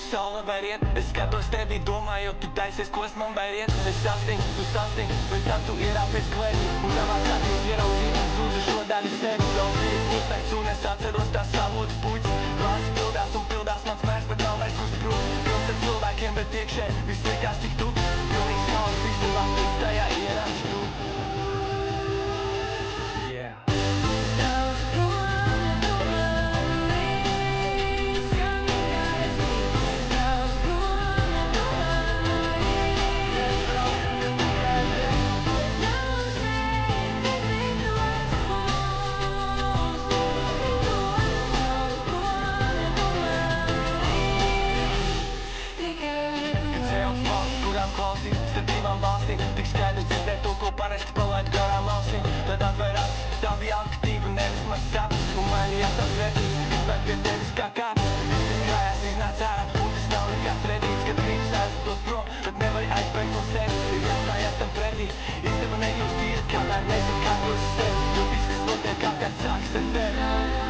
saule vēriet. Es skatos tevi, domāju, tu taisies kosmam vēriet. Es sastingu, tu sastingu, pēc tam tu ierāpies klēpī. Un tavās acīs ieraudzīju un zūdu šo daļu sevi. Daudz bija pusnakts un es atceros tās savotas puķis. Klāsts pildās un pildās mans mērs, bet nav vairs kur sprūst. Pilns ar cilvēkiem, bet iekšē viss likās tik tukšs. Pilnīgs haoss istabā, pēc tajā ienāc tu. Klausīt, starp divām valstīm tik skaidri dzirdēt to, ko parasti palaid garām ausīm. Tad atvērās tavi aktīvi, nevis mans sapnis. Un mainījās tās vērtības, kas vēl pie tevis kā kārtas. Visi krājās iznāc ārā, un tas nav nekāds redīts. Kad gribas aizstos prom, bet nevari aizbēgt no sevis. Ir jāstājās tam pretī, istaba nejūst tīri, kamēr nezinu, kā to sevi. Jo viss, kas notiek, kā kāds sāks ar tevi.